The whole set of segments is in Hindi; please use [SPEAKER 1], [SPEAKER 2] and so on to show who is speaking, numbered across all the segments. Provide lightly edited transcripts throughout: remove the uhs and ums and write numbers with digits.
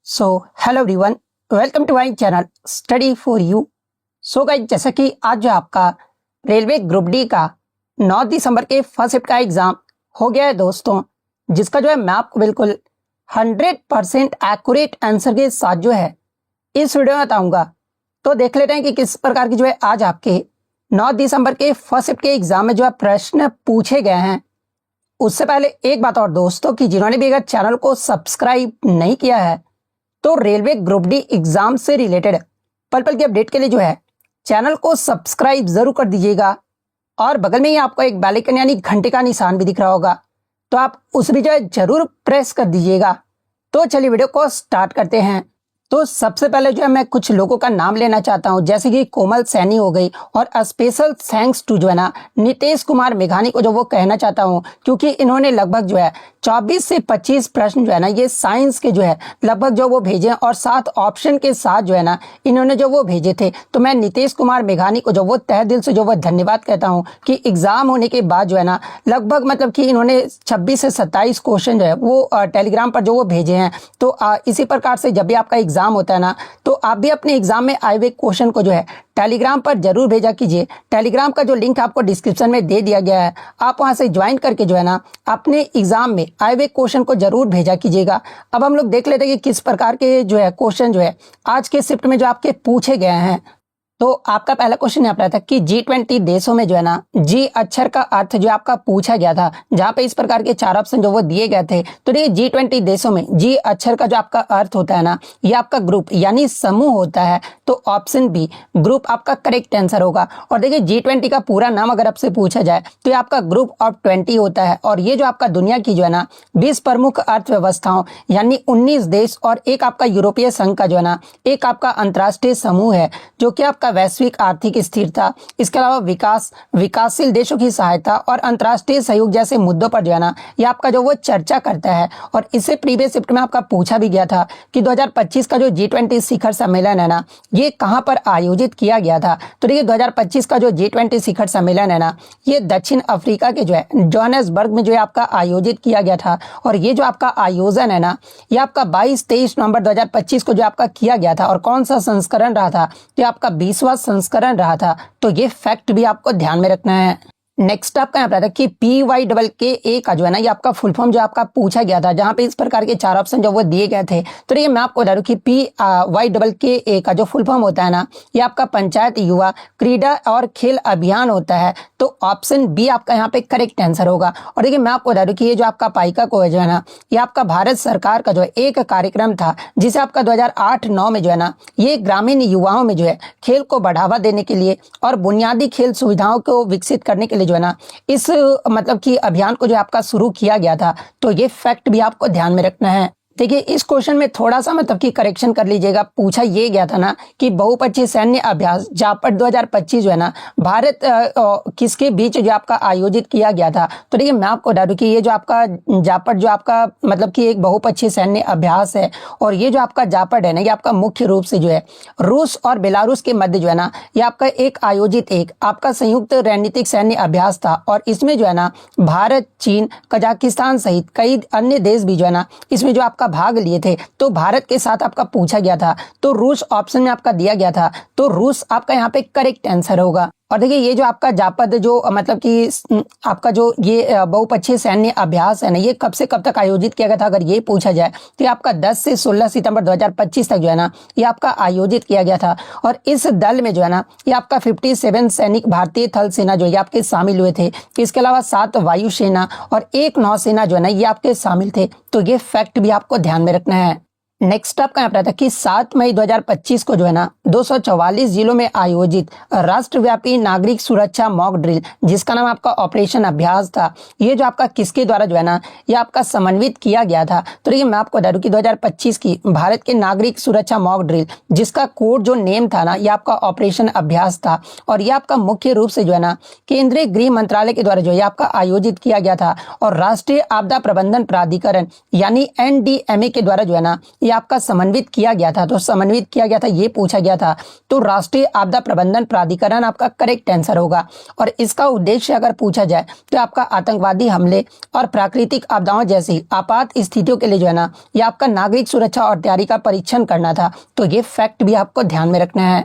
[SPEAKER 1] So hello everyone, welcome to my channel study for you. So guys, जैसा कि आज जो आपका रेलवे ग्रुप डी का 9 दिसंबर के फर्स्ट शिफ्ट का एग्जाम हो गया है दोस्तों, जिसका जो है मैं आपको बिल्कुल 100% एक्यूरेट आंसर के साथ जो है इस वीडियो में बताऊंगा। तो देख लेते हैं कि किस प्रकार की जो है आज आपके 9 दिसंबर के फर्स्ट शिफ्ट के एग्जाम में जो है प्रश्न पूछे गए हैं। उससे पहले एक बात और दोस्तों, कि जिन्होंने भी अगर चैनल को सब्सक्राइब नहीं किया है तो रेलवे ग्रुप डी एग्जाम से रिलेटेड पल पल की अपडेट के लिए जो है चैनल को सब्सक्राइब जरूर कर दीजिएगा। और बगल में ही आपको एक बेल आइकन यानी घंटे का निशान भी दिख रहा होगा, तो आप उस भी जो है जरूर प्रेस कर दीजिएगा। तो चलिए वीडियो को स्टार्ट करते हैं। तो सबसे पहले जो है मैं कुछ लोगों का नाम लेना चाहता हूं, जैसे कि कोमल सैनी हो गई, और स्पेशल थैंक्स टू जो है ना नीतीश कुमार मेघानी को जो वो कहना चाहता हूं, क्योंकि इन्होंने लगभग जो है 24 से 25 प्रश्न जो है ना ये साइंस के जो है लगभग जो वो भेजे और 7 ऑप्शन के साथ जो है ना इन्होंने जो वो भेजे थे। तो मैं नीतीश कुमार मेघानी को जो वो तहे दिल से जो वो धन्यवाद कहता हूँ कि एग्जाम होने के बाद जो है ना लगभग मतलब कि इन्होंने 26 से 27 क्वेश्चन जो है वो टेलीग्राम पर जो वो भेजे हैं। तो इसी प्रकार से जब भी आपका एग्जाम होता है ना, तो आप भी अपने एग्जाम में आए हुए क्वेश्चन को जो है टेलीग्राम पर जरूर भेजा कीजिए। टेलीग्राम का जो लिंक आपको डिस्क्रिप्शन में दे दिया गया है, आप वहां से ज्वाइन करके जो है ना अपने एग्जाम में आए हुए क्वेश्चन को जरूर भेजा कीजिएगा। अब हम लोग देख लेते हैं कि किस प्रकार के जो है क्वेश्चन जो है आज के शिफ्ट में जो आपके पूछे गए हैं। तो आपका पहला क्वेश्चन यहाँ पर था कि G20 देशों में जो है ना जी अक्षर का अर्थ जो आपका पूछा गया था, जहां पे इस प्रकार के 4 ऑप्शन जो वो दिए गए थे। तो देखिए G20 देशों में जी अक्षर का जो आपका अर्थ होता है ना, ये आपका ग्रुप यानी समूह होता है। तो ऑप्शन बी ग्रुप आपका करेक्ट आंसर होगा। और देखिए G20 का पूरा नाम अगर आपसे पूछा जाए तो ये आपका ग्रुप ऑफ 20 होता है। और ये जो आपका दुनिया की जो है ना 20 प्रमुख अर्थव्यवस्थाओं यानी 19 देश और एक आपका यूरोपीय संघ का जो है ना एक आपका अंतर्राष्ट्रीय समूह है, जो कि आपका वैश्विक आर्थिक स्थिरता, इसके अलावा विकासशील देशों की सहायता और अंतर्राष्ट्रीय सहयोग जैसे मुद्दों पर जो है ना ये आपका जो वो चर्चा करता है। और इससे प्रीवियस शिफ्ट में आपका पूछा भी गया था कि 2025 का जो G20 शिखर सम्मेलन है ना ये कहां पर आयोजित किया गया था। तो देखिए 2025 का जो G20 शिखर सम्मेलन है ना ये दक्षिण अफ्रीका के जो है जोहान्सबर्ग में जो है आपका आयोजित किया गया था। और ये जो आपका आयोजन है ना ये आपका 22-23 नवंबर 2025 को जो आपका किया गया था। और कौन सा संस्करण रहा था, तो आपका 20वां संस्करण रहा था। तो ये फैक्ट भी आपको ध्यान में रखना है। नेक्स्ट आपका यहाँ पर था कि PYKK का जो है ना ये आपका फुल फॉर्म जो आपका पूछा गया था, जहां पे इस प्रकार के 4 ऑप्शन जो वो दिए गए थे। तो ये मैं आपको बता दूं कि PYKK का जो फुल फॉर्म होता है ना ये आपका पंचायत युवा क्रीड़ा और खेल अभियान होता है। तो ऑप्शन बी आपका यहाँ पे करेक्ट आंसर होगा। और देखिए मैं आपको बता दूं कि ये जो आपका पाइका को जो है ना ये आपका भारत सरकार का जो है एक कार्यक्रम था, जिसे आपका 2008-9 में जो है ना ये ग्रामीण युवाओं में जो है खेल को बढ़ावा देने के लिए और बुनियादी खेल सुविधाओं को विकसित करने के लिए जो है ना इस मतलब कि अभियान को जो आपका शुरू किया गया था। तो ये फैक्ट भी आपको ध्यान में रखना है। देखिए इस क्वेश्चन में थोड़ा सा मतलब कि करेक्शन कर लीजिएगा। पूछा ये गया था ना कि बहुपक्षीय सैन्य अभ्यास जापट 2025 जो है ना भारत किसके बीच जो आपका आयोजित किया गया था। तो देखिए मैं आपको बता दूं कि ये जो आपका जापट जो आपका मतलब कि एक बहुपक्षीय सैन्य अभ्यास है। और ये जो आपका जापट है ना ये आपका मुख्य रूप से जो है रूस और बेलारूस के मध्य जो है ना ये आपका एक आयोजित एक आपका संयुक्त रणनीतिक सैन्य अभ्यास था। और इसमें जो है ना भारत, चीन, कजाकिस्तान सहित कई अन्य देश भी जो है ना इसमें जो आपका भाग लिए थे। तो भारत के साथ आपका पूछा गया था, तो रूस ऑप्शन में आपका दिया गया था। तो रूस आपका यहाँ पे करेक्ट आंसर होगा। और देखिए ये जो आपका जापद जो मतलब कि आपका जो ये बहुपक्षीय सैन्य अभ्यास है ना ये कब से कब तक आयोजित किया गया था, अगर ये पूछा जाए तो ये आपका 10 से 16 सितंबर 2025 तक जो है ना ये आपका आयोजित किया गया था। और इस दल में जो है ना ये आपका 57 सैनिक भारतीय थल सेना जो ये आपके शामिल हुए थे। इसके अलावा 7 वायुसेना और 1 नौसेना जो है ना ये आपके शामिल थे। तो ये फैक्ट भी आपको ध्यान में रखना है। नेक्स्ट आपका यहाँ पर था कि 7 मई 2025 को जो है ना 244 जिलों में आयोजित राष्ट्रव्यापी नागरिक सुरक्षा मॉक ड्रिल, जिसका नाम आपका ऑपरेशन अभ्यास था, ये जो आपका किसके द्वारा जो है ना ये आपका समन्वित किया गया था। तो ये मैं आपको बता दूं कि 2025 की भारत के नागरिक सुरक्षा मॉक ड्रिल, जिसका कोड जो नेम था ना ये आपका ऑपरेशन अभ्यास था। और ये आपका मुख्य रूप से जो है ना केंद्रीय गृह मंत्रालय के द्वारा जो है आपका आयोजित किया गया था। और राष्ट्रीय आपदा प्रबंधन प्राधिकरण यानी NDMA के द्वारा जो है ना ये आपका समन्वित किया गया था, तो समन्वित किया गया था ये पूछा गया था, तो राष्ट्रीय आपदा प्रबंधन प्राधिकरण आपका करेक्ट आंसर होगा। और इसका उद्देश्य अगर पूछा जाए तो आपका आतंकवादी हमले और प्राकृतिक आपदाओं जैसी आपात स्थितियों के लिए जो है ना, ये आपका नागरिक सुरक्षा और तैयारी का परीक्षण करना था। तो ये फैक्ट भी आपको ध्यान में रखना है।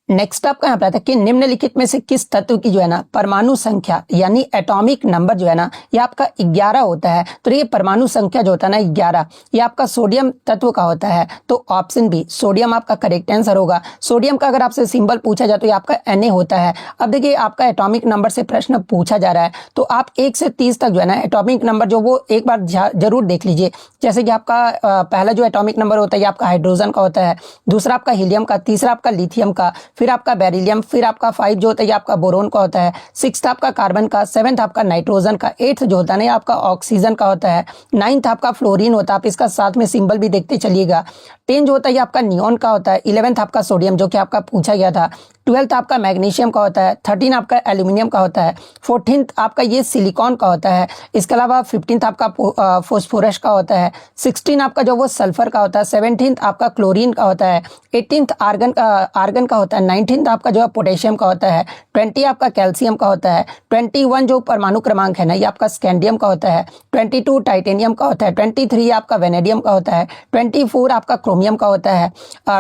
[SPEAKER 1] नेक्स्ट आपका यहाँ पे आता है कि निम्नलिखित में से किस तत्व की जो है ना परमाणु संख्या यानी एटॉमिक नंबर जो है ना ये आपका 11 होता है। तो ये परमाणु संख्या जो होता है ना 11, ये आपका सोडियम तत्व का होता है। तो ऑप्शन बी सोडियम आपका करेक्ट आंसर होगा। सोडियम का अगर आपसे सिंबल पूछा जाए तो ये आपका Na होता है। अब देखिए आपका एटॉमिक नंबर से प्रश्न पूछा जा रहा है, तो आप 1 से 30 तक जो है ना एटॉमिक नंबर जो वो एक बार जरूर देख लीजिए। जैसे कि आपका पहला जो एटॉमिक नंबर होता है ये आपका हाइड्रोजन का होता है, दूसरा आपका हीलियम का, तीसरा आपका लिथियम का, फिर आपका बेरिलियम, फिर आपका 5 जो होता है ये आपका बोरोन का होता है, 6th आपका कार्बन का, 7th आपका नाइट्रोजन का, 8th जो होता है ना ये आपका ऑक्सीजन का होता है, 9th आपका फ्लोरीन होता है। आप इसका साथ में सिंबल भी देखते चलिएगा। 10 जो होता है ये आपका नियॉन का होता है, 11th आपका सोडियम जो कि आपका पूछा गया था, 12th आपका मैग्नीशियम का होता है, 13 आपका एल्यूमिनियम का होता है, 14th आपका ये सिलिकॉन का होता है। इसके अलावा 15th आपका फॉस्फोरस का होता है, 16 आपका जो वो सल्फर का होता है, 17th आपका क्लोरीन का होता है, 18th आर्गन का होता है, 19th आपका जो है पोटेशियम का होता है, 20 आपका कैल्शियम का होता है, 21 जो परमाणु क्रमांक है ना ये आपका स्कैंडियम का होता है, 22 टाइटेनियम का होता है, 23 आपका वेनेडियम का होता है, 24 आपका क्रोमियम का होता है,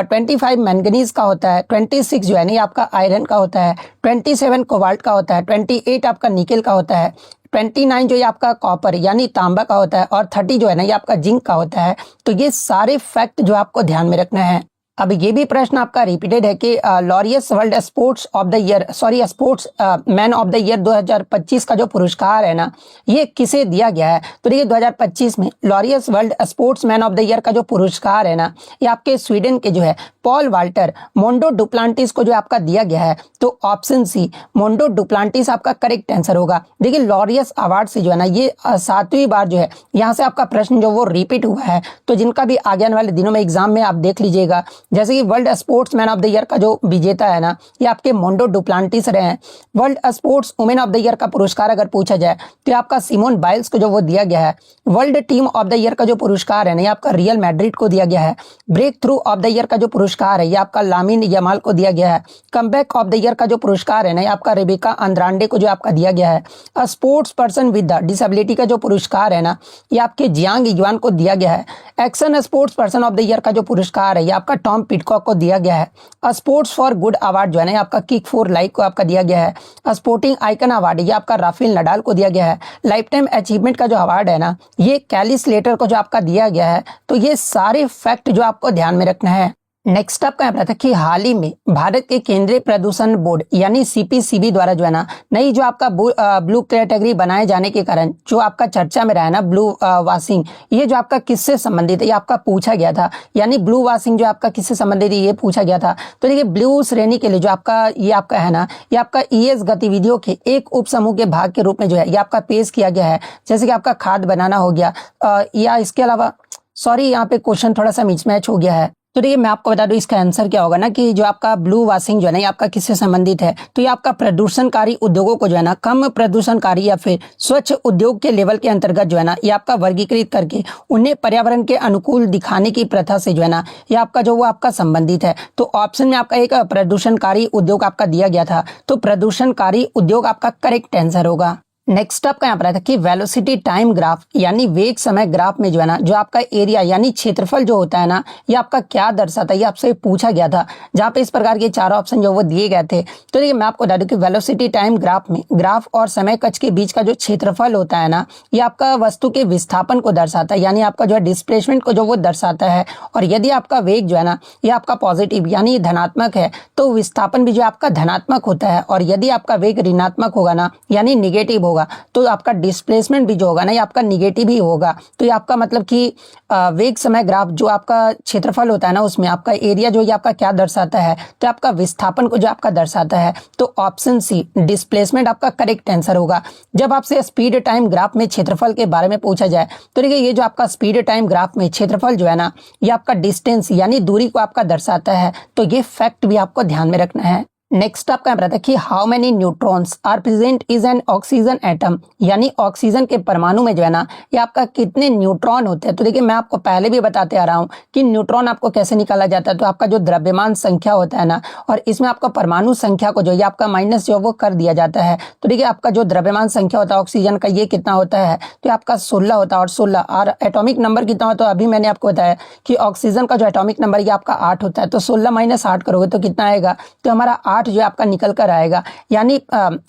[SPEAKER 1] 25 मैंगनीज का होता है, 26 जो है ना ये आपका आयरन का होता है, 27 कोबाल्ट का होता है, 28 आपका निकेल का होता है, 29 जो ये आपका कॉपर यानी तांबा का होता है, और 30 जो है ना ये आपका जिंक का होता है। तो ये सारे फैक्ट जो आपको ध्यान में रखना है। अब ये भी प्रश्न आपका रिपीटेड है कि Laureus world sports man of the year 2025 का जो पुरस्कार है ना ये किसे दिया गया है। तो देखिए 2025 में Laureus world sports man of the year का जो पुरस्कार है ना ये आपके स्वीडन के जो है पॉल वाल्टर मोंडो डुप्लांटिस को जो आपका दिया गया है। तो ऑप्शन सी मोंडो डुप्लांटिस आपका करेक्ट आंसर होगा। देखिए लॉरियस अवार्ड से जो है ना ये 7वीं बार जो है यहाँ से आपका प्रश्न जो वो रिपीट हुआ है। तो जिनका भी आगे आने वाले दिनों में एग्जाम में आप देख लीजिएगा, जैसे कि world sports man of the year का जो विजेता है ना ये आपके मोंडो डुप्लांटिस रहे हैं। World sports women of the year का पुरस्कार अगर पूछा जाए तो आपका सिमोन बाइल्स को जो वो दिया गया है। World team of the year का जो पुरस्कार है ना ये आपका रियल मैड्रिड को दिया गया है। Breakthrough of the year का जो पुरस्कार है ये आपका लामिन यमाल को दिया गया है। कमबैक ऑफ द ईयर का जो पुरस्कार है ना ये आपका रेबेका अंद्रांडे को जो आपका दिया गया है। Sports person with the disability का जो पुरस्कार है ना ये आपके जियांग युआन को दिया गया है। Action sports person of the year का जो पुरस्कार है ये आपका टॉम पिटकॉक को दिया गया है। स्पोर्ट्स फॉर गुड अवार्ड जो है ना आपका किक फॉर लाइफ को आपका दिया गया है। स्पोर्टिंग आइकन अवार्ड ये आपका राफेल नडाल को दिया गया है। लाइफ टाइम अचीवमेंट का जो अवार्ड है ना ये कैली स्लेटर को जो आपका दिया गया है। तो ये सारे फैक्ट जो आपको ध्यान में रखना है। नेक्स्ट आपका यहाँ था कि हाल ही में भारत के केंद्रीय प्रदूषण बोर्ड यानी CPCB द्वारा जो है ना नई जो आपका ब्लू कैटेगरी बनाए जाने के कारण जो आपका चर्चा में रहा है ना ब्लू वाशिंग, ये जो आपका किससे संबंधित है ये आपका पूछा गया था। यानी ब्लू वाशिंग जो आपका किससे संबंधित है ये पूछा गया था। तो देखिए ब्लू श्रेणी के लिए जो आपका ये आपका है ना ये आपका ES गतिविधियों के एक उप समूह के भाग के रूप में जो है ये आपका पेश किया गया है। जैसे कि आपका खाद बनाना हो गया या इसके अलावा यहाँ पे क्वेश्चन थोड़ा सा मिसमैच हो गया है। तो देखिए मैं आपको बता दूं इसका आंसर क्या होगा ना कि जो आपका ब्लू वाशिंग जो है ना ये आपका किससे संबंधित है। तो ये आपका प्रदूषणकारी उद्योगों को जो है ना कम प्रदूषणकारी या फिर स्वच्छ उद्योग के लेवल के अंतर्गत जो है ना ये आपका वर्गीकृत करके उन्हें पर्यावरण के अनुकूल दिखाने की प्रथा से जो है ना ये आपका जो वो आपका संबंधित है। तो ऑप्शन में आपका एक प्रदूषणकारी उद्योग आपका दिया गया था। तो प्रदूषणकारी उद्योग आपका करेक्ट आंसर होगा। नेक्स्ट आपका यहाँ पर आता है कि वेलोसिटी टाइम ग्राफ यानी वेग समय ग्राफ में जो है ना जो आपका एरिया यानी क्षेत्रफल जो होता है ना ये आपका क्या दर्शाता है ये आपसे पूछा गया था, जहाँ पे इस प्रकार के 4 ऑप्शन जो वो दिए गए थे। तो देखिए मैं आपको बता दूं कि वेलोसिटी टाइम ग्राफ में ग्राफ और समय कक्ष के बीच का जो क्षेत्रफल होता है ना ये आपका वस्तु के विस्थापन को दर्शाता है, यानी आपका जो है डिस्प्लेसमेंट को जो वो दर्शाता है। और यदि आपका वेग जो है ना ये आपका पॉजिटिव यानी धनात्मक है तो विस्थापन भी जो आपका धनात्मक होता है। और यदि आपका वेग ऋणात्मक होगा ना यानी निगेटिव होगा तो आपका डिस्प्लेसमेंट भी जो होगा ना ये आपका निगेटिव ही होगा। तो ये आपका मतलब कि वेग समय ग्राफ जो आपका क्षेत्रफल होता है ना उसमें आपका एरिया जो ये आपका क्या दर्शाता है तो आपका विस्थापन को जो आपका दर्शाता है। तो ऑप्शन सी डिस्प्लेसमेंट आपका करेक्ट आंसर होगा। जब आपसे स्पीड टाइम ग्राफ में क्षेत्रफल के बारे में पूछा जाए तो देखिए ये जो आपका स्पीड टाइम ग्राफ में क्षेत्रफल जो है ना ये आपका डिस्टेंस यानी दूरी को आपका दर्शाता है। तो ये फैक्ट भी आपको ध्यान में रखना है। नेक्स्ट आपका यहाँ पर कि how many neutrons are present is an oxygen atom, यानी ऑक्सीजन के परमाणु में जो है ना ये आपका कितने न्यूट्रॉन होते हैं। तो देखिए मैं आपको पहले भी बताते आ रहा हूँ कि न्यूट्रॉन आपको कैसे निकाला जाता है। तो आपका जो द्रव्यमान संख्या होता है ना और इसमें आपका परमाणु संख्या को जो ये आपका माइनस जो वो कर दिया जाता है। तो देखिए आपका जो द्रव्यमान संख्या होता है ऑक्सीजन का ये कितना होता है, तो आपका 16 होता है। और 16 और एटॉमिक नंबर कितना होता है, अभी मैंने आपको बताया कि ऑक्सीजन का जो एटॉमिक नंबर ये आपका 8 होता है। तो 16 माइनस 8 करोगे तो कितना आएगा, तो हमारा 8 जो आपका निकल कर आएगा। यानी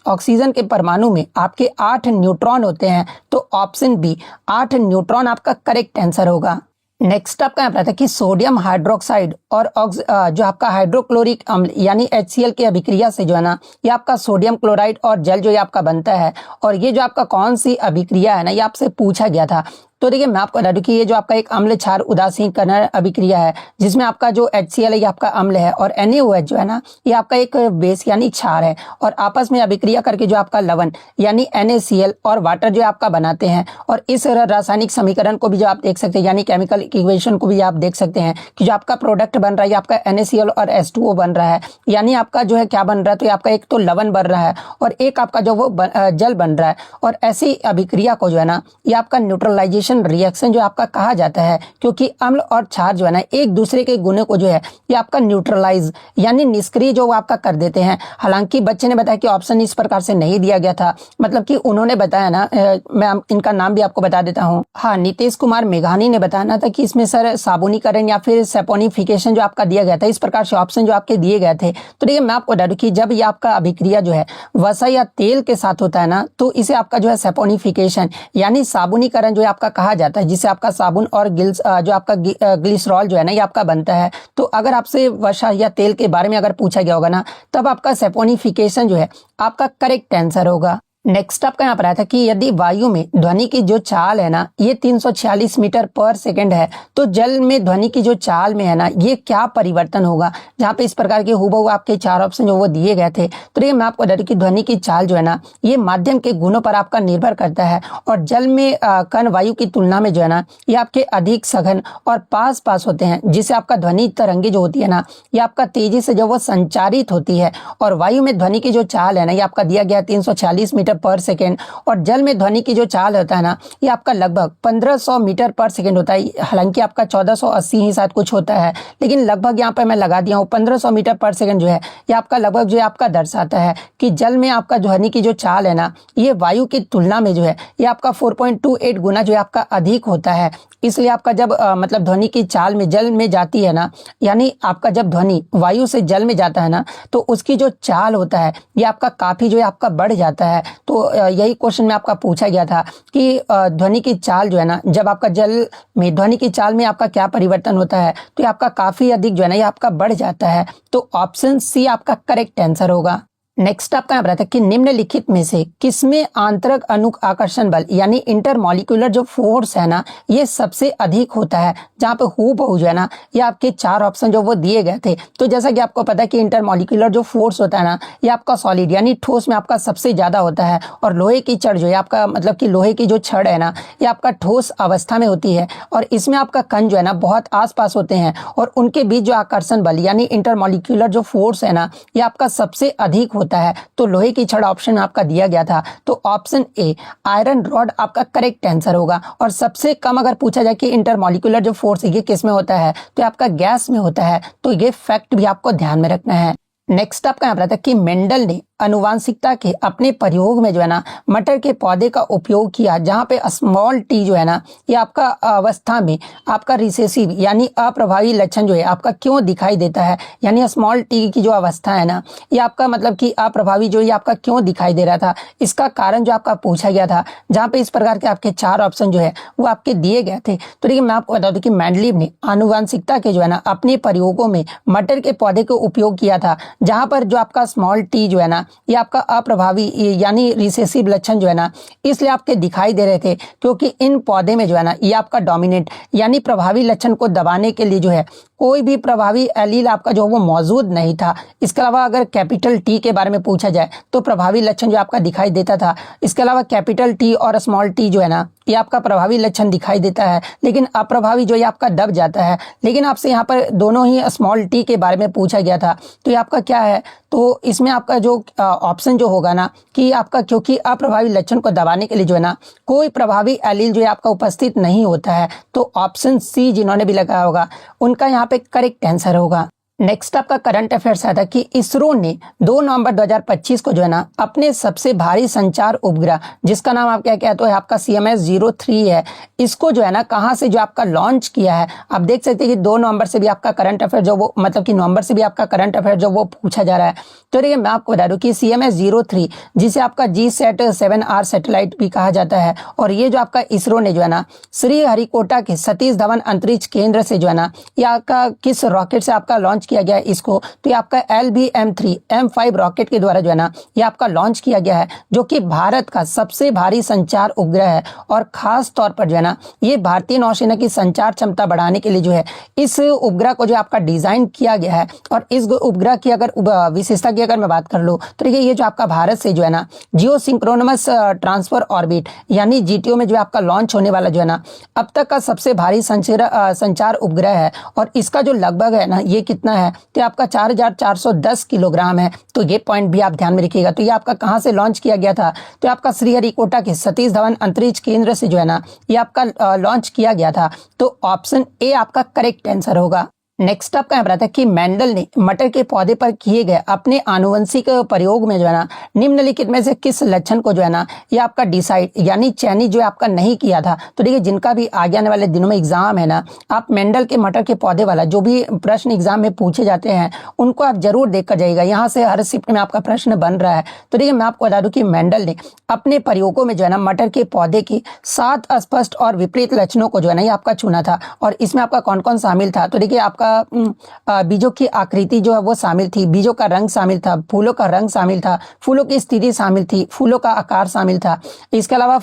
[SPEAKER 1] ऑक्सीजन के परमाणु में आपके 8 न्यूट्रॉन होते हैं। तो ऑप्शन बी 8 न्यूट्रॉन आपका करेक्ट आंसर होगा। नेक्स्ट आपका यहाँ पर कि सोडियम हाइड्रोक्साइड और जो आपका हाइड्रोक्लोरिक अम्ल यानी HCl की अभिक्रिया से जो है ना ये आपका सोडियम क्लोराइड और जल जो ये आपका बनता है। और ये जो आपका कौन सी अभिक्रिया है ना ये आपसे पूछा गया था। तो देखिए मैं आपको बता दूं कि ये जो आपका एक अम्ल क्षार उदासीकरण अभिक्रिया है जिसमें आपका जो HCl है ये आपका अम्ल है और NaOH जो है ना ये आपका एक बेस यानी क्षार है। और आपस में अभिक्रिया करके जो आपका लवण यानी NaCl और वाटर जो आपका बनाते हैं। और इस रासायनिक समीकरण को भी जो आप देख सकते हैं यानी केमिकल इक्वेशन को भी आप देख सकते हैं कि जो आपका प्रोडक्ट बन रहा है आपका NaCl और H2O बन रहा है। यानी आपका जो है क्या बन रहा है, तो आपका एक तो लवण बन रहा है और एक आपका जो वो जल बन रहा है। और ऐसी अभिक्रिया को जो है ना ये आपका न्यूट्रलाइजेशन रिएक्शन जो आपका कहा जाता है, क्योंकि अम्ल और क्षार जो है ना एक दूसरे के गुणों को जो है ये आपका न्यूट्रलाइज यानी निष्क्रिय जो आपका कर देते हैं। हालांकि बच्चे ने बताया कि ऑप्शन इस प्रकार से नहीं दिया गया था, मतलब कि उन्होंने बताया ना, मैं इनका नाम भी आपको बता देता हूँ। हाँ, नीतीश कुमार मेघानी ने बताया था कि इसमें सर साबुनीकरण या फिर सेपोनिफिकेशन जो आपका दिया गया था, इस प्रकार से ऑप्शन जो आपके दिए गए थे। तो देखिए मैं आपको बता दूं कि जब ये आपका अभिक्रिया जो है वसा या तेल के साथ होता है ना तो इसे आपका जो है सेपोनिफिकेशन यानी साबुनीकरण जो है आपका कहा जाता है, जिससे आपका साबुन और जो आपका ग्लिसरॉल जो है ना ये आपका बनता है। तो अगर आपसे वसा या तेल के बारे में अगर पूछा गया होगा ना तब आपका सेपोनिफिकेशन जो है आपका करेक्ट आंसर होगा। नेक्स्ट आपका यहाँ पर आया था कि यदि वायु में ध्वनि की जो चाल है ना ये 346 मीटर पर सेकंड है तो जल में ध्वनि की जो चाल में है ना ये क्या परिवर्तन होगा। जहाँ पे इस प्रकार के हुबहू आपके 4 ऑप्शन जो वो दिए गए थे। तो ये मैं आपको बता दूं कि ध्वनि की चाल जो है ना ये माध्यम के गुणों पर आपका निर्भर करता है। और जल में कण वायु की तुलना में जो है ना ये आपके अधिक सघन और पास पास होते हैं, जिससे आपका ध्वनि तरंगे जो होती है ना ये आपका तेजी से जो वो संचारित होती है। और वायु में ध्वनि की जो चाल है ना ये आपका दिया गया 346 मीटर पर सेकेंड। और जल में ध्वनि की जो चाल होता है ना ये आपका लगभग 1500 मीटर पर सेकेंड होता है। हालांकि आपका 1480 ही शायद कुछ होता है, लेकिन लगभग यहाँ पर मैं लगा दिया हूँ 1500 मीटर पर सेकेंड जो है ये आपका लगभग जो है आपका दर्शाता है कि जल में आपका ध्वनि की जो चाल है ना ये वायु की तुलना में जो है ये आपका 4.28 गुना जो है आपका अधिक होता है। इसलिए आपका जब मतलब ध्वनि की चाल में जल में जाती है ना, यानी आपका जब ध्वनि वायु से जल में जाता है ना तो उसकी जो चाल होता है ये आपका काफी जो है आपका बढ़ जाता है। तो यही क्वेश्चन में आपका पूछा गया था कि ध्वनि की चाल जो है ना जब आपका जल में ध्वनि की चाल में आपका क्या परिवर्तन होता है, तो ये आपका काफी अधिक जो है ना ये आपका बढ़ जाता है। तो ऑप्शन सी आपका करेक्ट आंसर होगा। नेक्स्ट आपका यहाँ पर कि निम्नलिखित में से किसमें आंतरिक अणु आकर्षण बल यानी इंटरमॉलिक्यूलर जो फोर्स है ना ये सबसे अधिक होता है। जहाँ पे हूबहू जो है ना ये आपके 4 ऑप्शन जो वो दिए गए थे। तो जैसा कि आपको पता है कि इंटरमॉलिक्यूलर जो फोर्स होता है ना ये आपका सॉलिड यानी ठोस में आपका सबसे ज्यादा होता है। और लोहे की छड़ जो है आपका मतलब कि लोहे की जो छड़ है ना ये आपका ठोस अवस्था में होती है और इसमें आपका कण जो है ना बहुत आसपास होते हैं और उनके बीच जो आकर्षण बल यानी इंटरमॉलिक्यूलर जो फोर्स है ना ये आपका सबसे अधिक होता है। तो लोहे की छड़ ऑप्शन आपका दिया गया था। तो ऑप्शन ए आयरन रॉड आपका करेक्ट आंसर होगा। और सबसे कम अगर पूछा जाए कि इंटरमॉलिक्यूलर जो फोर्स ये किस में होता है, तो आपका गैस में होता है। तो ये फैक्ट भी आपको ध्यान में रखना है। नेक्स्ट आपका यहाँ पर कि मेंडल ने अनुवांशिकता के अपने प्रयोग में जो है ना मटर के पौधे का उपयोग किया, जहाँ पे स्मॉल टी जो है ना ये आपका अवस्था में आपका रिसेसिव यानी अप्रभावी लक्षण जो है आपका क्यों दिखाई देता है। यानी स्मॉल टी की जो अवस्था है ना ये आपका मतलब कि अप्रभावी जो ये आपका क्यों दिखाई दे रहा था, इसका कारण जो आपका पूछा गया था। जहाँ पे इस प्रकार के आपके 4 ऑप्शन जो है वो आपके दिए गए थे। तो देखिए मैं आपको बता दूं कि मेंडलीव ने आनुवांशिकता के जो है ना अपने प्रयोगों में मटर के पौधे को उपयोग किया था, जहाँ पर जो आपका स्मॉल टी जो है ना ये आपका अप्रभावी यानी रिसेसिव लक्षण जो है ना इसलिए आपके दिखाई दे रहे थे, क्योंकि इन पौधे में जो है ना ये आपका डोमिनेंट यानी प्रभावी लक्षण को दबाने के लिए जो है कोई भी प्रभावी एलील आपका जो वो मौजूद नहीं था। इसके अलावा अगर कैपिटल टी के बारे में पूछा जाए तो प्रभावी लक्षण जो आपका दिखाई देता था। इसके अलावा कैपिटल टी और स्मॉल टी जो है ना ये आपका प्रभावी लक्षण दिखाई देता है, लेकिन अप्रभावी जो ये आपका दब जाता है। लेकिन आपसे यहाँ पर दोनों ही स्मॉल टी के बारे में पूछा गया था, तो ये आपका क्या है, तो इसमें आपका जो ऑप्शन जो होगा ना कि आपका क्योंकि अप्रभावी लक्षण को दबाने के लिए जो है ना कोई प्रभावी एलील जो है आपका उपस्थित नहीं होता है, तो ऑप्शन सी जिन्होंने भी लगाया होगा उनका यहाँ पे करेक्ट आंसर होगा। नेक्स्ट आपका करंट अफेयर्स आया था कि इसरो ने 2 नवंबर 2025 को जो है ना अपने सबसे भारी संचार उपग्रह जिसका नाम आप क्या कहते हो आपका CMS-03 है, इसको जो है ना कहाँ से जो आपका लॉन्च किया है। आप देख सकते हैं कि 2 नवंबर से भी आपका करंट अफेयर जो वो मतलब कि नवंबर से भी आपका करंट अफेयर जो वो पूछा जा रहा है। तो देखिए मैं आपको बता दूं कि CMS-03 जिसे आपका GSAT-7R सैटेलाइट भी कहा जाता है, और ये जो आपका इसरो ने जो है ना श्रीहरिकोटा के सतीश धवन अंतरिक्ष केंद्र से जो है ना ये आपका किस रॉकेट से आपका लॉन्च किया गया है इसको, तो ये आपका LBM-3 M5 रॉकेट के द्वारा जो है ना ये आपका लॉन्च किया गया है, जो कि भारत का सबसे भारी संचार उपग्रह है। और खास तौर पर जो है ना ये भारतीय नौसेना की संचार क्षमता बढ़ाने के लिए जो है इस उपग्रह को जो आपका डिजाइन किया गया है। और इस उपग्रह की अगर विशेषता की अगर मैं बात कर लूँ तो देखिए ये जो आपका भारत से जो है ना जियो सिंक्रोनमस ट्रांसफर ऑर्बिट यानी GTO में जो आपका लॉन्च होने वाला जो है ना अब तक का सबसे भारी संचार उपग्रह है। और इसका जो लगभग है ना ये कितना है, तो आपका 4410 किलोग्राम है। तो ये पॉइंट भी आप ध्यान में रखिएगा। तो ये आपका कहाँ से लॉन्च किया गया था, तो आपका श्रीहरिकोटा के सतीश धवन अंतरिक्ष केंद्र से जो है ना ये आपका लॉन्च किया गया था। तो ऑप्शन ए आपका करेक्ट आंसर होगा। नेक्स्ट आपका यहाँ था कि मेंडल ने मटर के पौधे पर किए गए अपने आनुवंशिक प्रयोग में जो है ना निम्नलिखित में से किस लक्षण को जो है ना ये आपका डिसाइड यानी चयनित जो है आपका नहीं किया था। तो देखिए जिनका भी आगे आने वाले दिनों में एग्जाम है ना, आप मेंडल के मटर के पौधे वाला जो भी प्रश्न एग्जाम में पूछे जाते हैं उनको आप जरूर देख कर जाइएगा। यहाँ से हर शिफ्ट में आपका प्रश्न बन रहा है। तो देखिए मैं आपको बता दूं कि मेंडल ने अपने प्रयोगों में जो है ना मटर के पौधे की 7 स्पष्ट और विपरीत लक्षणों को जो है ना ये आपका चुना था। और इसमें आपका कौन कौन शामिल था, तो देखिए आपका बीजों की आकृति जो है वो शामिल थी, बीजों का रंग शामिल था, फूलों का रंग शामिल था, फूलों की स्थिति शामिल थी, फूलों का आकार शामिल था। इसके अलावा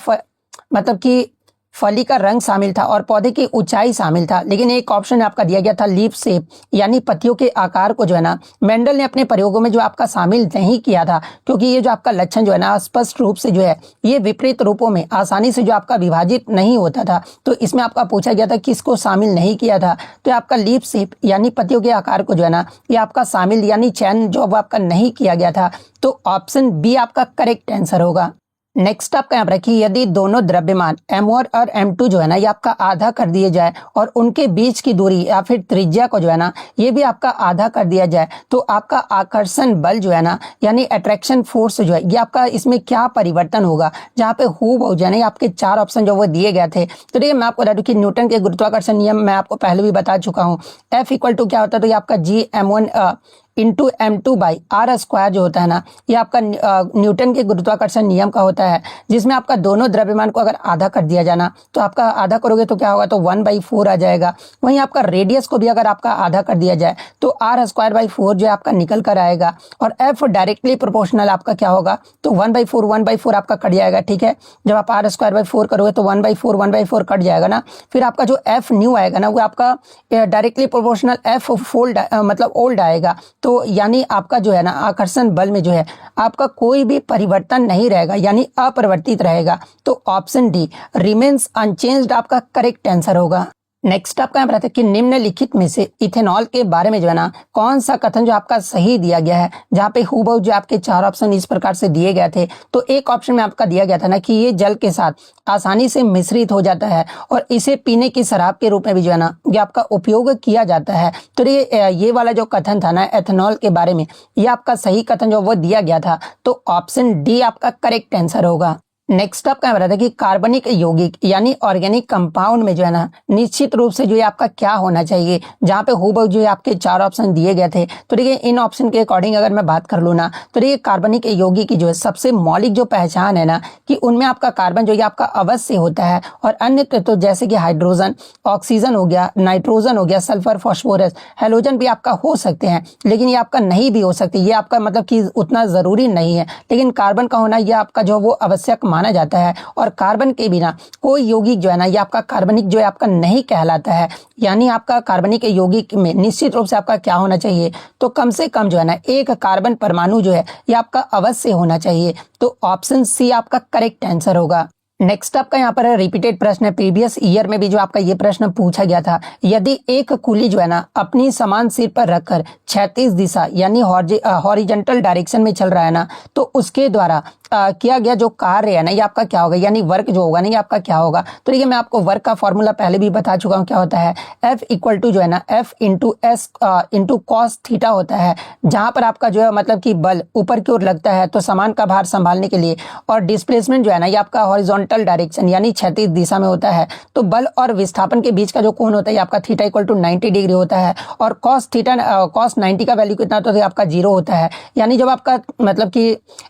[SPEAKER 1] मतलब कि फली का रंग शामिल था और पौधे की ऊंचाई शामिल था। लेकिन एक ऑप्शन आपका दिया गया था लीफ शेप यानी पत्तियों के आकार को जो है ना मेंडल ने अपने प्रयोगों में जो आपका शामिल नहीं किया था, क्योंकि ये जो आपका लक्षण जो है ना स्पष्ट रूप से जो है ये विपरीत रूपों में आसानी से जो आपका विभाजित नहीं होता था। तो इसमें आपका पूछा गया था किसको शामिल नहीं किया था, तो आपका लीफ शेप यानी पत्तियों के आकार को जो है ना ये आपका शामिल यानी चयन जो आपका नहीं किया गया था। तो ऑप्शन बी आपका करेक्ट आंसर होगा। नेक्स्ट आपका यहाँ रखिए यदि दोनों द्रव्यमान M1 और M2 जो है ना ये आपका आधा कर दिए जाए और उनके बीच की दूरी या फिर त्रिज्या को जो है ना ये भी आपका आधा कर दिया जाए, तो आपका आकर्षण बल जो है ना यानी अट्रैक्शन फोर्स जो है ये आपका इसमें क्या परिवर्तन होगा। जहाँ पे हूबहू जो है ना आपके 4 ऑप्शन जो वो दिए गए थे। तो देखिए मैं आपको बता दूं कि न्यूटन के गुरुत्वाकर्षण नियम मैं आपको पहले भी बता चुका हूँ। F इक्वल टू क्या होता है, तो ये आपका G_M1 into M2 by are square जो होता है ना ये आपका न्यूटन के गुरुत्वाकर्षण नियम का होता है, जिसमें आपका दोनों द्रव्यमान को अगर आधा कर दिया जाना तो आपका आधा करोगे तो क्या होगा, तो 1/4 आ जाएगा। वहीं आपका रेडियस को भी अगर आपका आधा कर दिया जाए तो R²/4 जो है आपका निकल कर आएगा। और F डायरेक्टली प्रोपोर्शनल आपका क्या होगा, तो 1/4 आपका कट जाएगा। ठीक है, जब आप R²/4 करोगे तो 1/4 कट जाएगा ना। फिर आपका जो F न्यू आएगा ना वो आपका डायरेक्टली प्रोपोर्शनल F फोल्ड मतलब ओल्ड आएगा। तो यानी आपका जो है ना आकर्षण बल में जो है आपका कोई भी परिवर्तन नहीं रहेगा यानी अपरिवर्तित रहेगा। तो ऑप्शन डी रिमेन्स अनचेंज्ड आपका करेक्ट आंसर होगा। नेक्स्ट आपका यहाँ पर आता है कि निम्नलिखित में से इथेनॉल के बारे में जो है ना कौन सा कथन जो आपका सही दिया गया है। जहाँ पे हूबहू जो आपके 4 ऑप्शन इस प्रकार से दिए गए थे। तो एक ऑप्शन में आपका दिया गया था ना कि ये जल के साथ आसानी से मिश्रित हो जाता है और इसे पीने की शराब के रूप में भी जो है ना ये आपका उपयोग किया जाता है। तो ये वाला जो कथन था ना एथेनॉल के बारे में ये आपका सही कथन जो वो दिया गया था। तो ऑप्शन डी आपका करेक्ट आंसर होगा। नेक्स्ट आपका बता कि कार्बनिक यौगिक यानी ऑर्गेनिक कंपाउंड में जो है ना निश्चित रूप से जो है आपका क्या होना चाहिए। जहाँ पे हूबहू जो है आपके 4 ऑप्शन दिए गए थे। तो देखिए इन ऑप्शन के अकॉर्डिंग अगर मैं बात कर लूँ ना तो देखिए कार्बनिक यौगिक की जो है सबसे मौलिक जो पहचान है ना कि उनमें आपका कार्बन जो है आपका अवश्य होता है और अन्य तत्व जैसे कि हाइड्रोजन, ऑक्सीजन हो गया, नाइट्रोजन हो गया, सल्फर, फास्फोरस, हैलोजन भी आपका हो सकते हैं, लेकिन ये आपका नहीं भी हो सकते। ये आपका मतलब कि उतना जरूरी नहीं है, लेकिन कार्बन का होना यह आपका जो वो आवश्यक माना जाता है। और कार्बन के बिना कोई यौगिक जो है ना ये आपका कार्बनिक जो है आपका नहीं कहलाता है। यानी आपका कार्बनिक यौगिक में निश्चित रूप से आपका क्या होना चाहिए, तो कम से कम जो है ना एक कार्बन परमाणु जो है ये आपका अवश्य होना चाहिए। तो ऑप्शन सी आपका करेक्ट आंसर होगा। नेक्स्ट आपका यहाँ पर रिपीटेड प्रश्न है, प्रीवियस ईयर में भी जो आपका ये प्रश्न पूछा गया था। यदि एक कुली जो है ना अपनी समान सिर पर रखकर क्षैतिज दिशा यानी हॉरिजॉन्टल डायरेक्शन में चल रहा है ना, तो उसके द्वारा किया गया जो कार्य है ना ये आपका क्या होगा, यानी वर्क जो होगा ना ये आपका क्या होगा। तो देखिए मैं आपको वर्क का फॉर्मूला पहले भी बता चुका हूँ, क्या होता है F इक्वल टू जो है ना F into S into cos theta होता है, जहां पर आपका जो है मतलब कि बल ऊपर की ओर लगता है तो सामान का भार संभालने के लिए, और डिस्प्लेसमेंट जो है ना ये आपका हॉरिजॉन्टल डायरेक्शन यानी क्षैतिज दिशा में होता है। तो बल और विस्थापन के बीच का जो कोण होता है आपका थीटा इक्वल टू 90 डिग्री होता है, और कॉस 90 का वैल्यू कितना होता है आपका 0 होता है। यानी जब आपका मतलब कि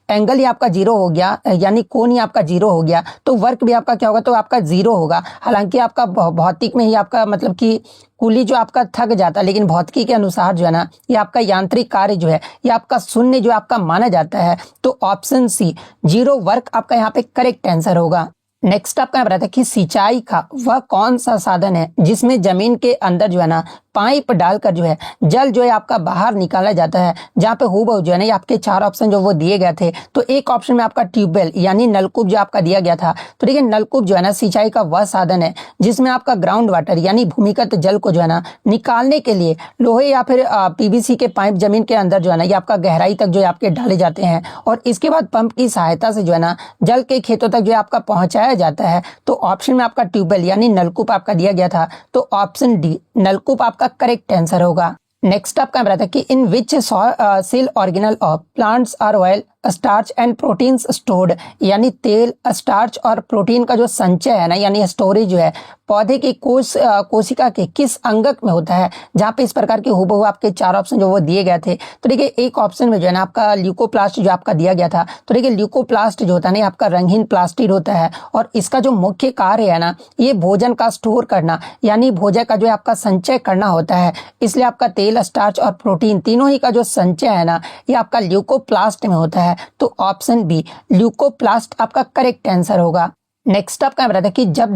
[SPEAKER 1] एंगल ही आपका 0 हो गया, यानी कोण ही आपका 0 हो गया, तो वर्क भी आपका क्या होगा, तो आपका 0 होगा। हालांकि आपका भौतिक में ही आपका मतलब कि कुली जो आपका थक जाता है, लेकिन भौतिकी के अनुसार जो है ना ये आपका यांत्रिक कार्य जो है ये आपका शून्य जो आपका माना जाता है। तो ऑप्शन सी 0 वर्क आपका यहाँ पे करेक्ट आंसर होगा। नेक्स्ट आपका बताता है कि सिंचाई का वह कौन सा साधन है जिसमें जमीन के अंदर जो है ना पाइप डालकर जो है जल जो है आपका बाहर निकाला जाता है। जहाँ पे हूबहू जो है ना ये आपके 4 ऑप्शन जो वो दिए गए थे। तो एक ऑप्शन में आपका ट्यूबवेल यानी नलकूप जो आपका दिया गया था। तो देखिए नलकूप जो है ना सिंचाई का वह साधन है जिसमें आपका ग्राउंड वाटर यानी भूमिगत जल को जो है ना निकालने के लिए लोहे या फिर पीवीसी के पाइप जमीन के अंदर जो है ना ये आपका गहराई तक जो है आपके डाले जाते हैं, और इसके बाद पंप की सहायता से जो है ना जल के खेतों तक जो है आपका पहुंचाया जाता है। तो ऑप्शन में आपका ट्यूबवेल यानी नलकूप आपका दिया गया था। तो ऑप्शन डी नलकूप आपका करेक्ट आंसर होगा। नेक्स्ट आपका बताता है कि in which cell organelle of plants are oil starch and proteins stored, यानी तेल स्टार्च और प्रोटीन का जो संचय है ना यानी स्टोरेज जो है पौधे की कोशिका के किस अंगक में होता है। जहाँ पे इस प्रकार के हूबहू आपके 4 ऑप्शन जो वो दिए गए थे। तो देखिए एक ऑप्शन में जो है ना आपका ल्यूकोप्लास्ट जो आपका दिया गया था। तो देखिए ल्यूकोप्लास्ट जो होता है ना आपका रंगहीन प्लास्टिड होता है, और इसका जो मुख्य कार्य है ना ये भोजन का स्टोर करना यानी भोजन का जो है आपका संचय करना होता है। इसलिए आपका तेल स्टार्च और प्रोटीन तीनों ही का जो संचय है ना ये आपका ल्यूकोप्लास्ट में होता है। तो ऑप्शन बी ल्यूकोप्लास्ट आपका करेक्ट आंसर होगा। नेक्स्ट आपका बताता है कि जब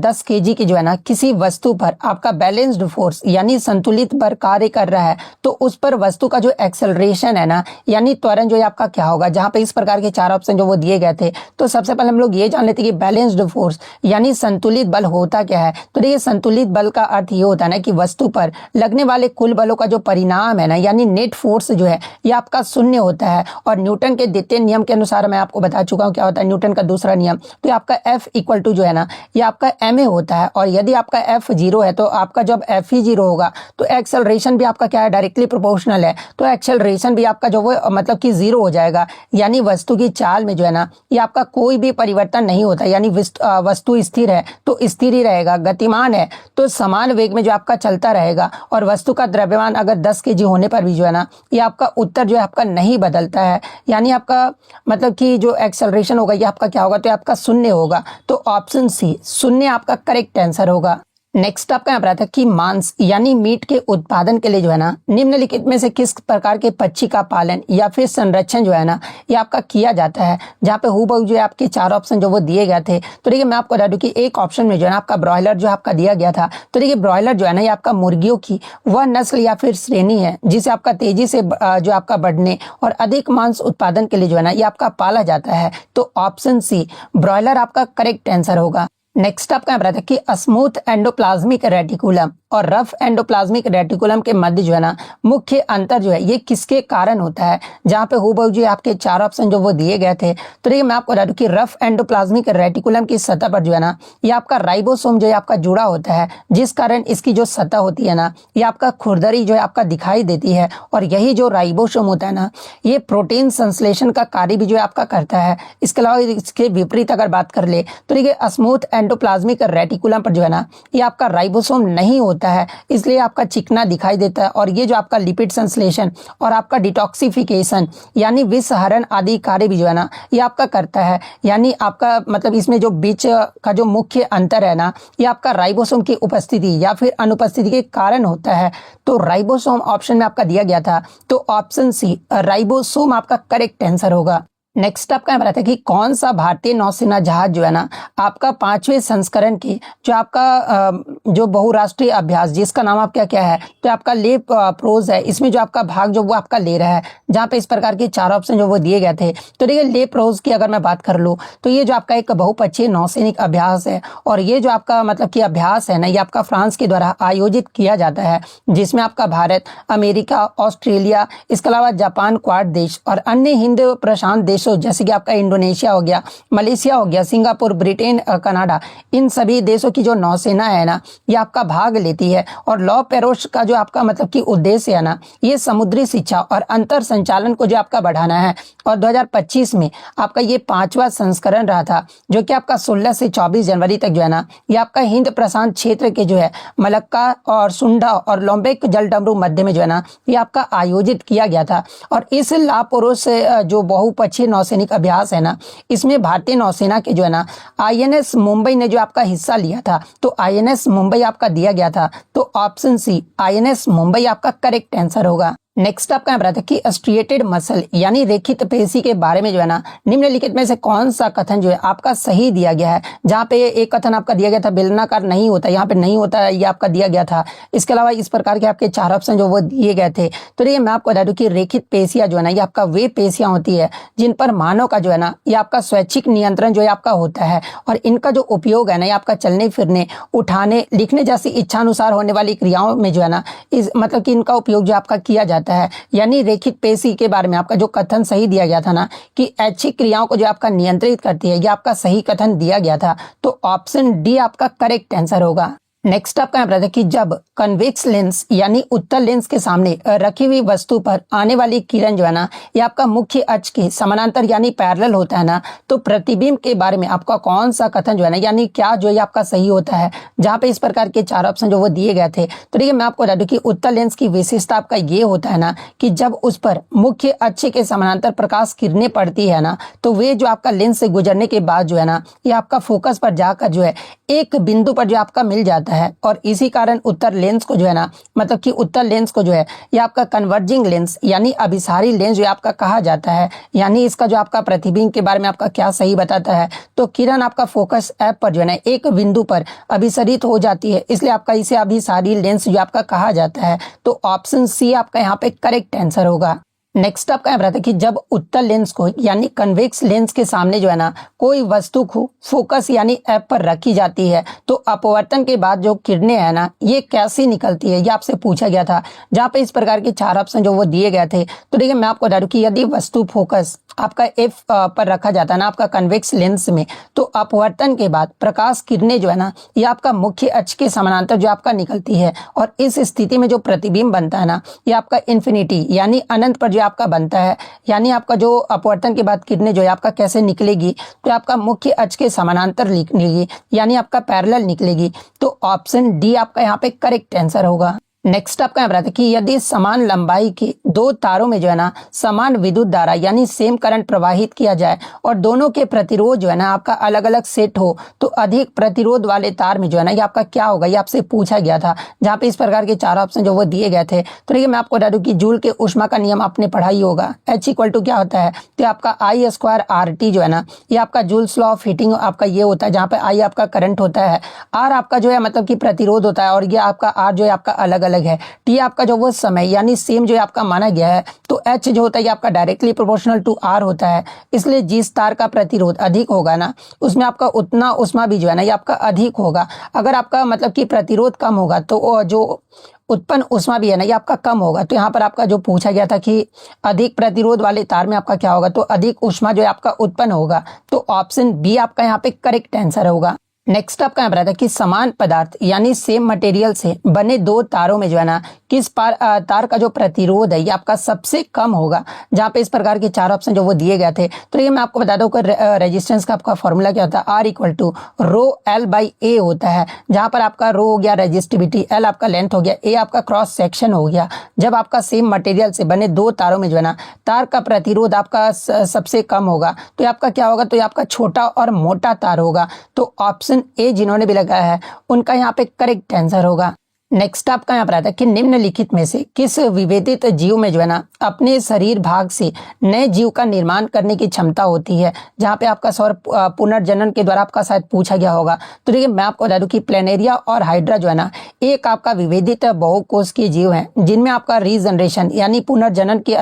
[SPEAKER 1] 10 केजी की जो है ना किसी वस्तु पर आपका बैलेंस्ड फोर्स यानी संतुलित बल कार्य कर रहा है, तो उस पर वस्तु का जो एक्सेलरेशन है ना यानी त्वरण जो है आपका क्या होगा। जहां पे इस प्रकार के 4 ऑप्शन जो वो दिए गए थे। तो सबसे पहले हम लोग ये जान लेते हैं कि बैलेंस्ड फोर्स यानी संतुलित बल होता क्या है। तो देखिए संतुलित बल का अर्थ ये होता है ना कि वस्तु पर लगने वाले कुल बलों का जो परिणाम है ना यानी नेट फोर्स जो है ये आपका शून्य होता है। और न्यूटन के द्वितीय नियम के अनुसार मैं आपको बता चुका हूँ क्या होता है न्यूटन का दूसरा नियम। तो आपका F इक्वल टू जो है ना ये आपका ma होता है, और यदि आपका F 0 है तो आपका जब F ही 0 होगा तो एक्सेलरेशन भी आपका क्या है डायरेक्टली प्रोपोर्शनल है। तो एक्सेलरेशन भी आपका जो वो मतलब कि 0 हो जाएगा। यानी वस्तु की चाल में जो है ना ये आपका कोई भी परिवर्तन नहीं होता, यानी वस्तु स्थिर है तो स्थिर ही रहेगा, गतिमान है तो समान वेग में जो आपका चलता रहेगा। और वस्तु का द्रव्यमान अगर 10 केजी होने पर भी जो है ना ये आपका उत्तर जो है आपका नहीं बदलता है, यानी आपका मतलब कि जो एक्सेलरेशन होगा ये आपका क्या होगा, तो आपका शून्य होगा। तो ऑप्शन सी शून्य आपका करेक्ट आंसर होगा। नेक्स्ट आपका यहाँ पर आता है कि मांस यानी मीट के उत्पादन के लिए जो है ना निम्नलिखित में से किस प्रकार के पक्षी का पालन या फिर संरक्षण जो है ना ये आपका किया जाता है। जहाँ पे हूबहू जो है आपके 4 ऑप्शन जो वो दिए गए थे। तो देखिए मैं आपको बता दूं कि एक ऑप्शन में जो है ना आपका ब्रॉयलर जो आपका दिया गया था। तो देखिए ब्रॉयलर जो है ना ये आपका मुर्गियों की वह नस्ल या फिर श्रेणी है जिसे आपका तेजी से जो आपका बढ़ने और अधिक मांस उत्पादन के लिए जो है ना ये आपका पाला जाता है। तो ऑप्शन सी ब्रॉयलर आपका करेक्ट आंसर होगा। नेक्स्ट आपका बताता है कि स्मूथ एंडोप्लाज्मिक रेटिकुलम और रफ एंडोप्लाज्मिक रेटिकुलम के मध्य जो है ना मुख्य अंतर जो है ये किसके कारण होता है। जहाँ पे हूबहू जी आपके 4 ऑप्शन जो वो दिए गए थे। तो देखिए मैं आपको बता दूं कि रफ एंडोप्लाज्मिक रेटिकुलम की सतह पर जो है ना ये आपका राइबोसोम जो है आपका जुड़ा होता है, जिस कारण इसकी जो सतह होती है ना ये आपका खुरदरी जो है आपका दिखाई देती है। और यही जो राइबोसोम होता है ना ये प्रोटीन संश्लेषण का कार्य भी जो है आपका करता है। इसके अलावा इसके विपरीत अगर बात कर ले तो देखिए स्मूथ एंडोप्लाज्मिक रेटिकुलम पर जो है ना ये आपका राइबोसोम नहीं होता है, इसलिए आपका चिकना दिखाई देता है। और ये जो आपका लिपिड संश्लेषण और आपका डिटॉक्सिफिकेशन यानी विषहरण आदि कार्य भी जो है ना ये आपका करता है। यानी आपका मतलब इसमें जो बीच का जो मुख्य अंतर है ना ये आपका राइबोसोम की उपस्थिति या फिर अनुपस्थिति के कारण होता है। तो राइबोसोम ऑप्शन में आपका दिया गया था। तो ऑप्शन सी राइबोसोम आपका करेक्ट आंसर होगा। नेक्स्ट आपका यहाँ पर आता है कि कौन सा भारतीय नौसेना जहाज जो है ना आपका 5वें संस्करण की जो आपका जो बहुराष्ट्रीय अभ्यास जिसका नाम आपका क्या है तो आपका ले प्रोज है, इसमें जो आपका भाग जो वो आपका ले रहा है, जहाँ पे इस प्रकार के 4 ऑप्शन जो वो दिए गए थे। तो देखिए ले प्रोज की अगर मैं बात कर लूँ तो ये जो आपका एक बहुपक्षीय नौसैनिक अभ्यास है और ये जो आपका मतलब कि अभ्यास है ना ये आपका फ्रांस के द्वारा आयोजित किया जाता है, जिसमें आपका भारत, अमेरिका, ऑस्ट्रेलिया, इसके अलावा जापान, क्वाड देश और अन्य हिंद प्रशांत देशों जैसे कि आपका इंडोनेशिया हो गया, मलेशिया हो गया, सिंगापुर, ब्रिटेन, कनाडा, इन सभी देशों की जो नौसेना है ना ये आपका भाग लेती है। और लॉ पेरोश का जो आपका मतलब कि उद्देश्य है ना ये समुद्री शिक्षा और अंतर संचालन को जो आपका बढ़ाना है। और 2025 में आपका ये 5वां संस्करण रहा था, जो कि आपका 16 से 24 जनवरी तक जो है ना ये आपका हिंद प्रशांत क्षेत्र के जो है मलक्का और सुंडा और लोम्बेक जलडमरू मध्य में जो है ना ये आपका आयोजित किया गया था। और इस ला पेरोश जो बहुपक्षीय नौसैनिक अभ्यास है ना इसमें भारतीय नौसेना के जो है ना आईएनएस मुंबई ने जो आपका हिस्सा लिया था। तो आईएनएस मुंबई आपका दिया गया था, तो ऑप्शन सी आईएनएस मुंबई आपका करेक्ट आंसर होगा। नेक्स्ट आपका यहाँ पर आता है कि स्ट्रिएटेड मसल यानी रेखित पेशी के बारे में जो है ना निम्नलिखित में से कौन सा कथन जो है आपका सही दिया गया है। जहाँ पे एक कथन आपका दिया गया था बेलनाकार नहीं होता, यहाँ पे नहीं होता है, ये आपका दिया गया था। इसके अलावा इस प्रकार के आपके 4 ऑप्शन जो वो दिए गए थे। तो देखिए मैं आपको बता दूं कि रेखित पेशियां जो है ना ये आपका वे पेशियां होती है जिन पर मानव का जो है ना ये आपका स्वैच्छिक नियंत्रण जो है आपका होता है। और इनका जो उपयोग है ना ये आपका चलने फिरने, उठाने, लिखने जैसी इच्छानुसार होने वाली क्रियाओं में जो है ना इस मतलब कि इनका उपयोग जो आपका किया जाता है। यानी रेखित पेशी के बारे में आपका जो कथन सही दिया गया था ना कि ऐच्छिक क्रियाओं को जो आपका नियंत्रित करती है, ये आपका सही कथन दिया गया था। तो ऑप्शन डी आपका करेक्ट आंसर होगा। नेक्स्ट आपका यहाँ पर है कि जब कन्वेक्स लेंस यानी उत्तल लेंस के सामने रखी हुई वस्तु पर आने वाली किरण जो है ना ये आपका मुख्य अक्ष के समानांतर यानी पैरेलल होता है ना, तो प्रतिबिंब के बारे में आपका कौन सा कथन जो है ना यानी क्या जो ये आपका सही होता है। जहाँ पे इस प्रकार के 4 ऑप्शन जो वो दिए गए थे। तो देखिए मैं आपको बता दूं कि उत्तल लेंस की विशेषता आपका ये होता है ना कि जब उस पर मुख्य अक्ष के समानांतर प्रकाश किरणें पड़ती है ना तो वे जो आपका लेंस से गुजरने के बाद जो है ना ये आपका फोकस पर जाकर जो है एक बिंदु पर जो आपका मिल जाता है। और इसी कारण उत्तर लेंस को जो है ना मतलब कि उत्तर लेंस को जो है ये आपका कन्वर्जिंग लेंस यानी अभिसारी लेंस जो आपका कहा जाता है। यानी इसका जो आपका प्रतिबिंब के बारे में आपका क्या सही बताता है, तो किरण आपका फोकस ऐप पर जो है ना एक बिंदु पर अभिसरित हो जाती है, इसलिए आपका इसे अभिसारी लेंस जो आपका कहा जाता है। तो ऑप्शन सी आपका यहाँ पे करेक्ट आंसर होगा। नेक्स्ट आपका यहाँ रहता है कि जब उत्तल लेंस को यानी कन्वेक्स लेंस के सामने जो है ना कोई वस्तु को फोकस यानी ऐप पर रखी जाती है तो अपवर्तन के बाद जो किरणें है ना ये कैसी निकलती है, ये आपसे पूछा गया था। जहाँ पे इस प्रकार के 4 ऑप्शन जो वो दिए गए थे। तो देखिए मैं आपको बता दूं कि यदि वस्तु फोकस आपका एफ पर रखा जाता है ना आपका कन्वेक्स लेंस में, तो अपवर्तन के बाद प्रकाश किरणें जो है ना ये आपका मुख्य अक्ष के समानांतर जो आपका निकलती है। और इस स्थिति में जो प्रतिबिंब बनता है ना ये आपका इन्फिनिटी यानी अनंत पर जो आपका बनता है। यानी आपका जो अपवर्तन के बाद किरणें जो है आपका कैसे निकलेगी, तो आपका मुख्य अक्ष के समानांतर निकलेगी यानी आपका पैरेलल निकलेगी। तो ऑप्शन डी आपका यहाँ पे करेक्ट आंसर होगा। नेक्स्ट आपका यहाँ है कि यदि समान लंबाई के 2 तारों में जो है ना समान विद्युत धारा यानी सेम करंट प्रवाहित किया जाए और दोनों के प्रतिरोध जो है ना आपका अलग अलग सेट हो, तो अधिक प्रतिरोध वाले तार में जो है ना ये आपका क्या होगा, ये आपसे पूछा गया था। जहाँ पे इस प्रकार के 4 ऑप्शन जो वो दिए गए थे। तो देखिए मैं आपको बता दूं कि जूल के ऊष्मा का नियम आपने पढ़ा ही होगा। H = क्या होता है, तो आपका I² RT जो है ना ये आपका जूल्स लॉ ऑफ हीटिंग आपका ये होता है, जहाँ पे I आपका करंट होता है, R आपका जो है मतलब कि प्रतिरोध होता है और ये आपका R जो है आपका अलग अलग है, T आपका जो वो समय यानी सेम जो है आपका माना गया है। तो H जो होता है ये आपका डायरेक्टली प्रोपोर्शनल टू R होता है, इसलिए जिस तार का प्रतिरोध अधिक होगा ना उसमें आपका उतना ऊष्मा भी जो है ना ये आपका अधिक होगा। अगर आपका मतलब कि प्रतिरोध कम होगा तो जो उत्पन्न ऊष्मा भी है ना ये आपका कम होगा। तो यहाँ पर आपका जो पूछा गया था कि अधिक प्रतिरोध वाले तार में आपका क्या होगा, तो अधिक ऊष्मा जो है आपका उत्पन्न होगा। तो ऑप्शन बी आपका यहाँ पे करेक्ट आंसर होगा। नेक्स्ट आपका यहाँ पर कि समान पदार्थ यानी सेम मटेरियल से बने 2 तारों में जो है ना किस तार का जो प्रतिरोध है ये आपका सबसे कम होगा। जहाँ पे इस प्रकार के 4 ऑप्शन जो वो दिए गए थे। तो ये मैं आपको बता दूं कि रेजिस्टेंस का आपका फॉर्मूला क्या होता है, R = ρl/a होता है। जहाँ पर आपका रो हो गया रेजिस्टिविटी, L आपका लेंथ हो गया, A आपका क्रॉस सेक्शन हो गया। जब आपका सेम मटेरियल से बने 2 तारों में जो है ना तार का प्रतिरोध आपका सबसे कम होगा, तो ये आपका क्या होगा, तो ये आपका छोटा और मोटा तार होगा। तो ऑप्शन ए जिन्होंने भी लगाया है उनका यहाँ पे करेक्ट आंसर होगा। नेक्स्ट आपका यहाँ पर आता है कि निम्नलिखित में से किस विभेदित जीव में जो है ना अपने शरीर भाग से नए जीव का निर्माण करने की क्षमता होती है। जहाँ पे आपका सौर पुनर्जनन के द्वारा आपका शायद पूछा गया होगा। तो देखिए मैं आपको बता दूं कि प्लेनेरिया और हाइड्रा जो है ना एक आपका विभेदित बहुकोषीय जीव है जिनमें आपका रीजनरेशन यानी पुनर्जनन की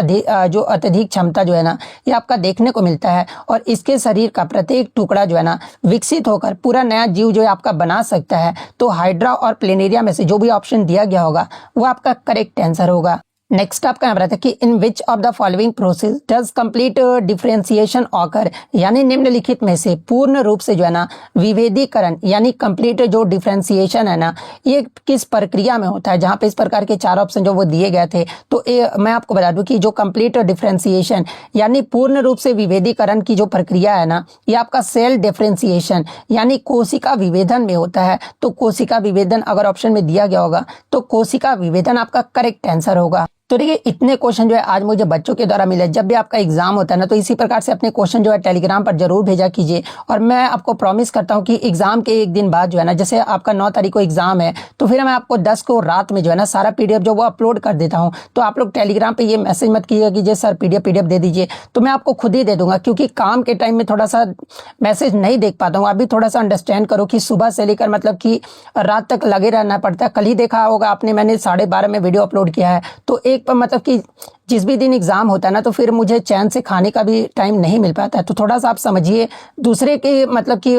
[SPEAKER 1] जो अत्यधिक क्षमता जो है ना ये आपका देखने को मिलता है। और इसके शरीर का प्रत्येक टुकड़ा जो है ना विकसित होकर पूरा नया जीव जो है आपका बना सकता है। तो हाइड्रा और प्लेनेरिया में से जो भी ऑप्शन दिया गया होगा वो आपका करेक्ट आंसर होगा। नेक्स्ट आपका यहाँ रहता है कि in which of the following process does complete differentiation occur, यानी निम्नलिखित में से पूर्ण रूप से जो है ना विभेदीकरण यानी कंप्लीट जो डिफरेंशिएशन है ना ये किस प्रक्रिया में होता है। जहाँ पे इस प्रकार के 4 ऑप्शन जो वो दिए गए थे। तो मैं आपको बता दूं कि जो कंप्लीट डिफरेंशिएशन यानी पूर्ण रूप से विभेदीकरण की जो प्रक्रिया है ना ये आपका सेल डिफरेंशिएशन यानी कोशिका विभेदन में होता है। तो कोशिका विभेदन अगर ऑप्शन में दिया गया होगा तो कोशिका विभेदन आपका करेक्ट आंसर होगा। तो देखिए इतने क्वेश्चन जो है आज मुझे बच्चों के द्वारा मिले। जब भी आपका एग्जाम होता है ना तो इसी प्रकार से अपने क्वेश्चन जो है टेलीग्राम पर जरूर भेजा कीजिए। और मैं आपको प्रॉमिस करता हूं कि एग्जाम के एक दिन बाद जो है ना जैसे आपका 9 तारीख को एग्जाम है तो फिर मैं आपको 10 को रात में जो है ना सारा पीडीएफ जो वो अपलोड कर देता हूँ। तो आप लोग टेलीग्राम पर ये मैसेज मत कीजिएगा कि सर पीडीएफ दे दीजिए, तो मैं आपको खुद ही दे दूंगा। क्योंकि काम के टाइम में थोड़ा सा मैसेज नहीं देख पाता हूँ। अभी थोड़ा सा अंडरस्टैंड करो कि सुबह से लेकर मतलब कि रात तक लगे रहना पड़ता है। कल ही देखा होगा आपने मैंने 12:30 में वीडियो अपलोड किया है। तो एक पर मतलब कि जिस भी दिन एग्जाम होता है ना तो फिर मुझे चैन से खाने का भी टाइम नहीं मिल पाता है। तो थोड़ा सा आप समझिए, दूसरे के मतलब कि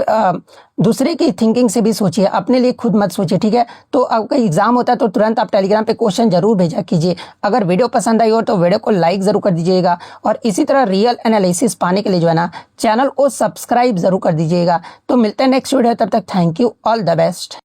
[SPEAKER 1] दूसरे की थिंकिंग से भी सोचिए, अपने लिए खुद मत सोचिए, ठीक है। तो आपका एग्जाम होता है तो तुरंत आप टेलीग्राम पे क्वेश्चन जरूर भेजा कीजिए। अगर वीडियो पसंद आई हो तो वीडियो को लाइक जरूर कर दीजिएगा। और इसी तरह रियल एनालिसिस पाने के लिए जो है ना चैनल को सब्सक्राइब जरूर कर दीजिएगा। तो मिलते हैं नेक्स्ट वीडियो, तब तक thank you, all the best.